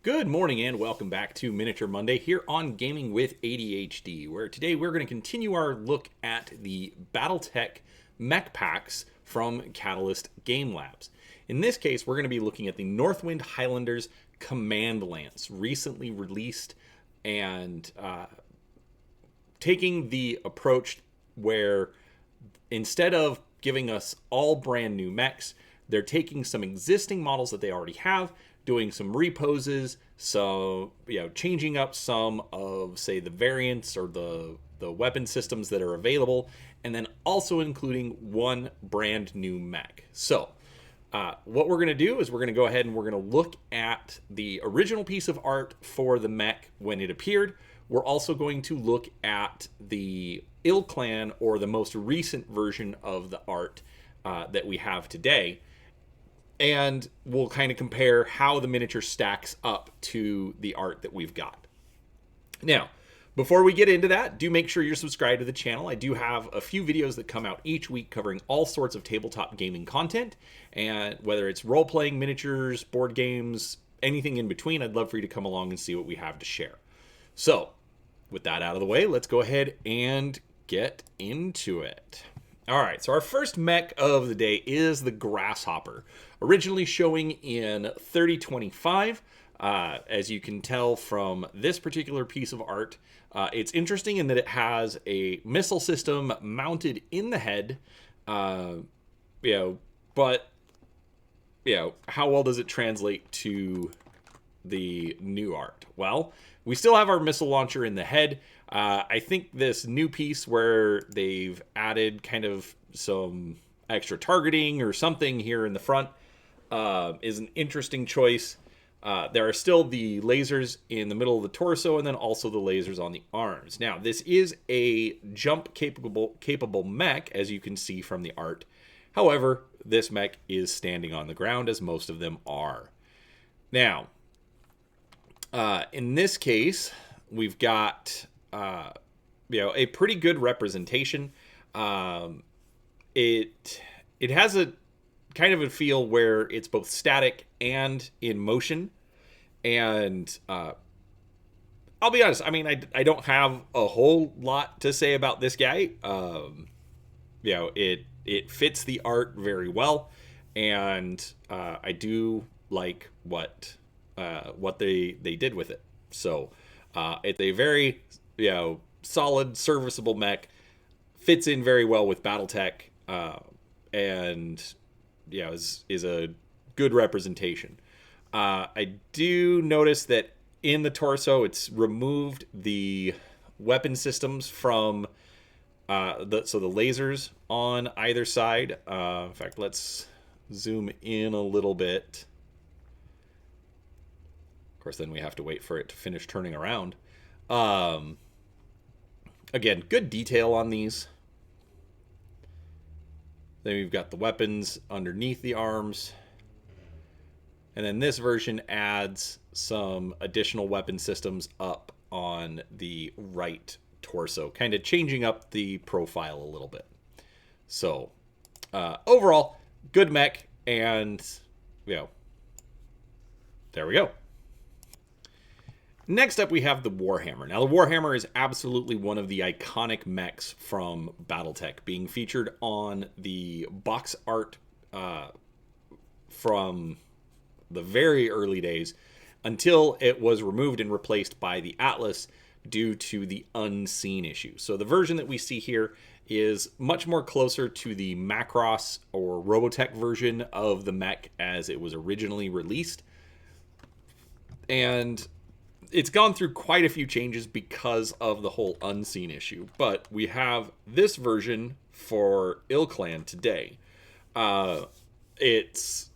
Good morning and welcome back to Miniature Monday here on Gaming with ADHD, where today we're going to continue our look at the Battletech mech packs from Catalyst Game Labs. In this case, we're going to be looking at the Northwind Highlanders Command Lance, recently released, and taking the approach where instead of giving us all brand new mechs, they're taking some existing models that they already have, doing some reposes, so changing up some of, say, the variants or the weapon systems that are available, and then also including one brand new mech. So what we're going to do is we're going to go ahead and we're going to look at the original piece of art for the mech when it appeared. We're also going to look at the ilClan, or the most recent version of the art that we have today. And we'll kind of compare how the miniature stacks up to the art that we've got. Now, before we get into that, do make sure you're subscribed to the channel. I do have a few videos that come out each week covering all sorts of tabletop gaming content. And whether it's role-playing, miniatures, board games, anything in between, I'd love for you to come along and see what we have to share. So, with that out of the way, let's go ahead and get into it. Alright, so our first mech of the day is the Grasshopper, originally showing in 3025. As you can tell from this particular piece of art, it's interesting in that it has a missile system mounted in the head, but how well does it translate to the new art? Well, we still have our missile launcher in the head. I think this new piece where they've added kind of some extra targeting or something here in the front is an interesting choice. There are still the lasers in the middle of the torso and then also the lasers on the arms. Now, this is a jump capable mech, as you can see from the art. However, this mech is standing on the ground, as most of them are. Now, in this case, we've got a pretty good representation. It has a kind of a feel where it's both static and in motion. And I'll be honest, I mean, I don't have a whole lot to say about this guy. It fits the art very well, and I do like what they did with it. So it's a very solid, serviceable mech, fits in very well with Battletech, and is a good representation. I do notice that in the torso, it's removed the weapon systems from the lasers on either side. In fact, let's zoom in a little bit. Of course, then we have to wait for it to finish turning around. Again, good detail on these. Then we've got the weapons underneath the arms. And then this version adds some additional weapon systems up on the right torso, kind of changing up the profile a little bit. So, overall, good mech, and, there we go. Next up, we have the Warhammer. Now, the Warhammer is absolutely one of the iconic mechs from Battletech, being featured on the box art from the very early days until it was removed and replaced by the Atlas due to the unseen issue. So the version that we see here is much more closer to the Macross or Robotech version of the mech as it was originally released. And it's gone through quite a few changes because of the whole unseen issue. But we have this version for ilClan today. It's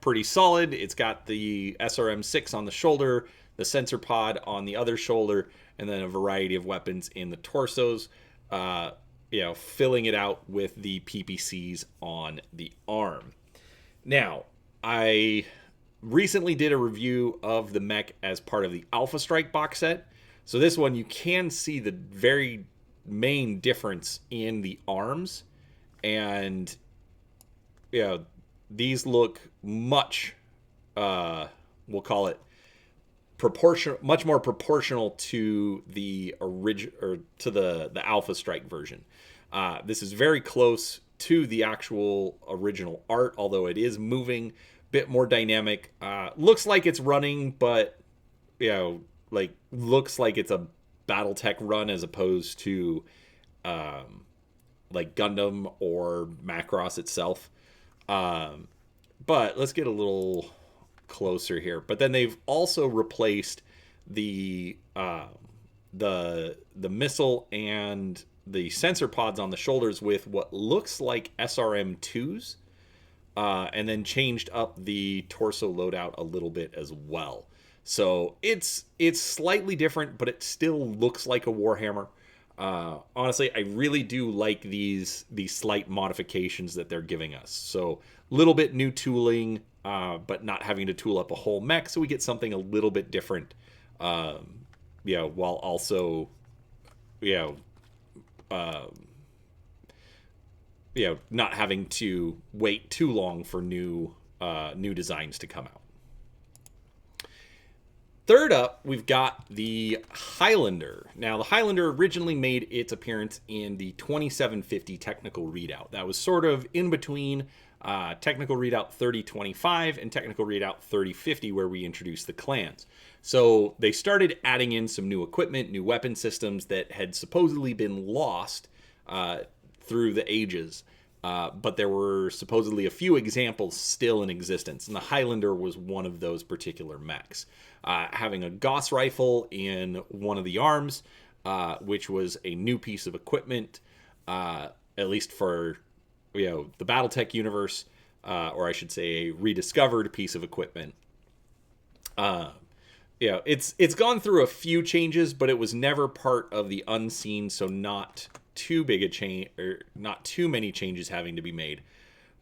pretty solid. It's got the SRM-6 on the shoulder, the sensor pod on the other shoulder, and then a variety of weapons in the torsos, filling it out with the PPCs on the arm. Now, I recently did a review of the mech as part of the Alpha Strike box set. So this one, you can see the very main difference in the arms, and these look much, we'll call it, much more proportional to the original, or to the Alpha Strike version. This is very close to the actual original art, although it is moving, bit more dynamic. Looks like it's running, but like looks like it's a Battletech run as opposed to like Gundam or Macross itself. But let's get a little closer here. But then they've also replaced the missile and the sensor pods on the shoulders with what looks like SRM2s, and then changed up the torso loadout a little bit as well. So it's slightly different, but it still looks like a Warhammer. Honestly, I really do like these slight modifications that they're giving us. So a little bit new tooling, but not having to tool up a whole mech, so we get something a little bit different. While also, not having to wait too long for new designs to come out. Third up, we've got the Highlander. Now, the Highlander originally made its appearance in the 2750 Technical Readout. That was sort of in between Technical Readout 3025 and Technical Readout 3050, where we introduced the clans. So they started adding in some new equipment, new weapon systems that had supposedly been lost through the ages. But there were supposedly a few examples still in existence, and the Highlander was one of those particular mechs. Having a Gauss rifle in one of the arms, which was a new piece of equipment, at least for the Battletech universe, or I should say a rediscovered piece of equipment. It's gone through a few changes, but it was never part of the unseen, so not too big a change, or not too many changes having to be made.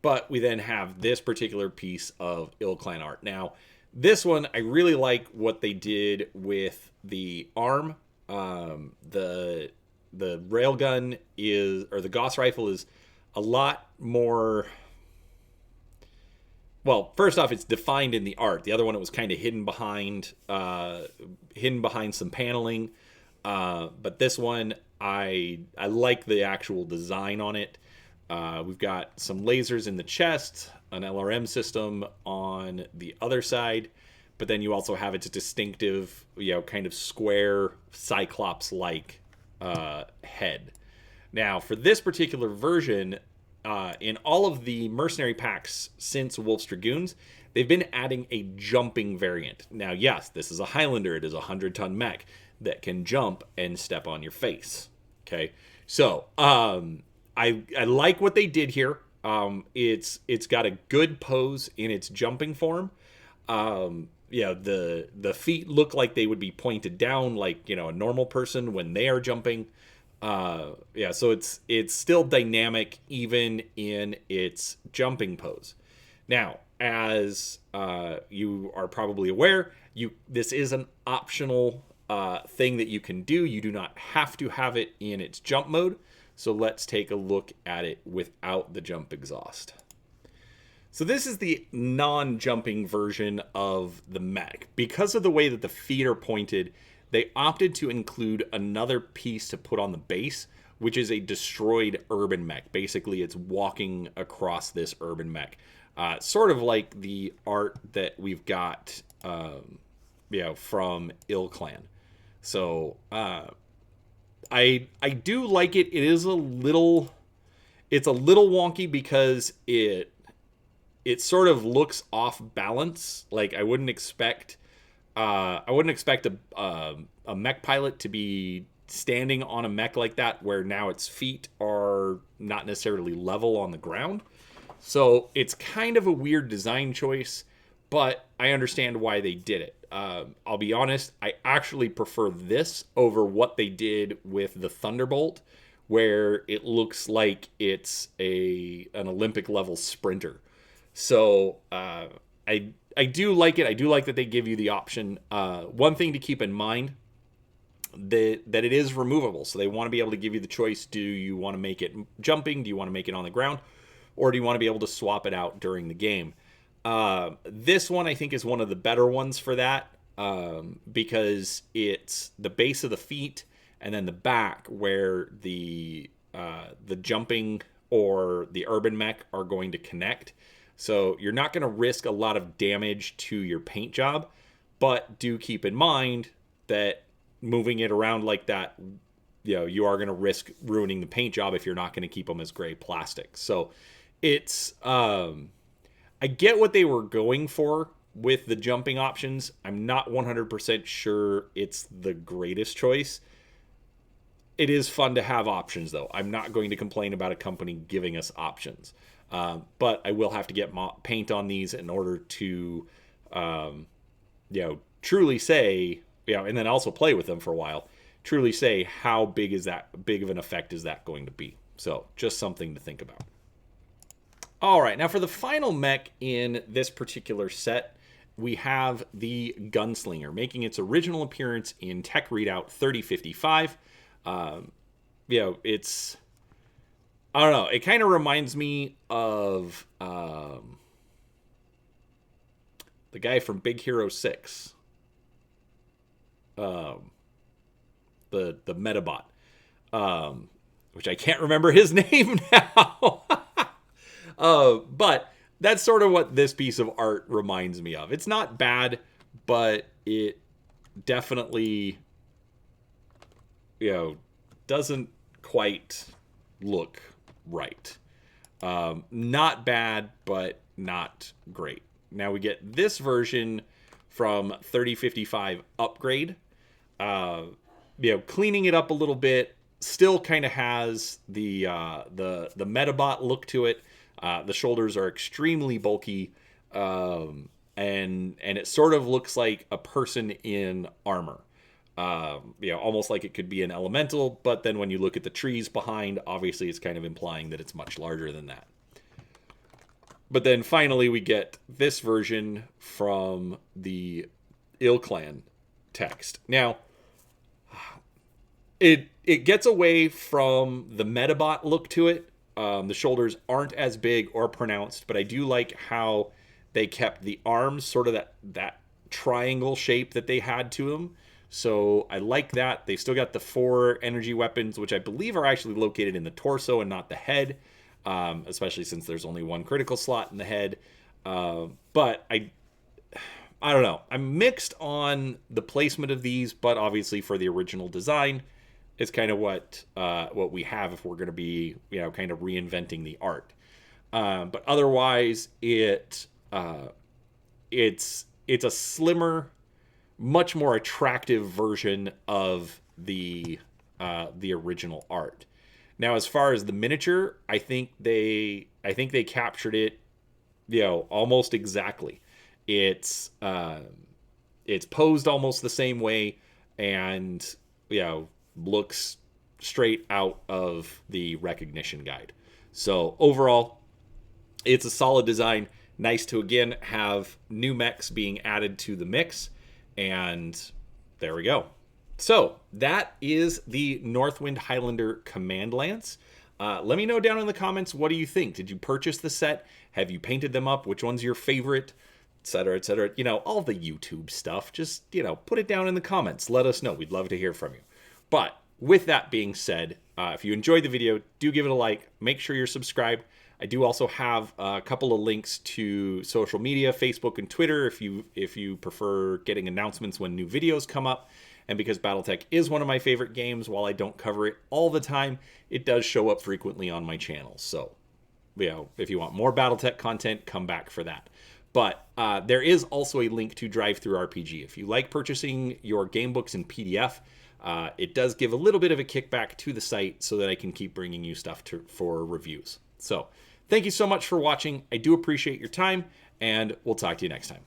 But we then have this particular piece of ilClan art. Now, this one, I really like what they did with the arm. The railgun or the Gauss rifle is a lot more. Well, first off, it's defined in the art. The other one, it was kind of hidden behind some paneling. But this one, I like the actual design on it. We've got some lasers in the chest, an LRM system on the other side, but then you also have its distinctive, kind of square Cyclops-like head. Now, for this particular version, in all of the mercenary packs since Wolf's Dragoons, they've been adding a jumping variant. Now, yes, this is a Highlander. It is a 100-ton mech that can jump and step on your face. Okay, so I like what they did here. It's got a good pose in its jumping form. The feet look like they would be pointed down, like a normal person when they are jumping. So it's still dynamic even in its jumping pose. Now, as you are probably aware, this is an optional thing that you can do. You do not have to have it in its jump mode. So let's take a look at it without the jump exhaust. So this is the non-jumping version of the mech. Because of the way that the feet are pointed, they opted to include another piece to put on the base, which is a destroyed urban mech. Basically, it's walking across this urban mech. Sort of like the art that we've got from ilClan. So I do like it. It is it's a little wonky because it sort of looks off balance. Like I wouldn't expect a mech pilot to be standing on a mech like that, where now its feet are not necessarily level on the ground. So it's kind of a weird design choice, but I understand why they did it. I'll be honest, I actually prefer this over what they did with the Thunderbolt, where it looks like it's an Olympic level sprinter. So I do like it. I do like that they give you the option. One thing to keep in mind, that it is removable. So they want to be able to give you the choice. Do you want to make it jumping? Do you want to make it on the ground? Or do you want to be able to swap it out during the game? This one, I think, is one of the better ones for that. because it's the base of the feet and then the back where the jumping or the urban mech are going to connect. So you're not going to risk a lot of damage to your paint job, but do keep in mind that moving it around like that, you are going to risk ruining the paint job if you're not going to keep them as gray plastic. So it's, I get what they were going for with the jumping options. I'm not 100% sure it's the greatest choice. It is fun to have options, though. I'm not going to complain about a company giving us options. But I will have to get paint on these in order to, truly say, and then also play with them for a while, truly say how big of an effect is that going to be. So just something to think about. All right, now for the final mech in this particular set, we have the Gunslinger, making its original appearance in Tech Readout 3055. It's, I don't know, it kind of reminds me of the guy from Big Hero 6. The Metabot, which I can't remember his name now. But that's sort of what this piece of art reminds me of. It's not bad, but it definitely, doesn't quite look right. Not bad, but not great. Now we get this version from 3055 Upgrade. Cleaning it up a little bit. Still kind of has the Metabot look to it. The shoulders are extremely bulky, and it sort of looks like a person in armor. Almost like it could be an elemental, but then when you look at the trees behind, obviously it's kind of implying that it's much larger than that. But then finally we get this version from the ilClan text. Now, it gets away from the Metabot look to it. The shoulders aren't as big or pronounced, but I do like how they kept the arms sort of that triangle shape that they had to them. So I like that. They still got the 4 energy weapons, which I believe are actually located in the torso and not the head, especially since there's only 1 critical slot in the head. But I don't know. I'm mixed on the placement of these, but obviously for the original design, it's kind of what we have if we're going to be, kind of reinventing the art. But otherwise, it's a slimmer, much more attractive version of the original art. Now, as far as the miniature, I think they captured it, almost exactly. It's posed almost the same way, and looks straight out of the recognition guide. So overall, it's a solid design. Nice to again have new mechs being added to the mix, and there we go. So that is the Northwind Highlander Command Lance. Let me know down in the comments, what do you think? Did you purchase the set? Have you painted them up? Which one's your favorite? Etc., etc. All the YouTube stuff. Just, put it down in the comments. Let us know. We'd love to hear from you. But with that being said, if you enjoyed the video, do give it a like. Make sure you're subscribed. I do also have a couple of links to social media, Facebook and Twitter, if you prefer getting announcements when new videos come up. And because Battletech is one of my favorite games, while I don't cover it all the time, it does show up frequently on my channel. So, if you want more Battletech content, come back for that. But there is also a link to DriveThruRPG. If you like purchasing your gamebooks in PDF, it does give a little bit of a kickback to the site so that I can keep bringing you stuff for reviews. So, thank you so much for watching. I do appreciate your time, and we'll talk to you next time.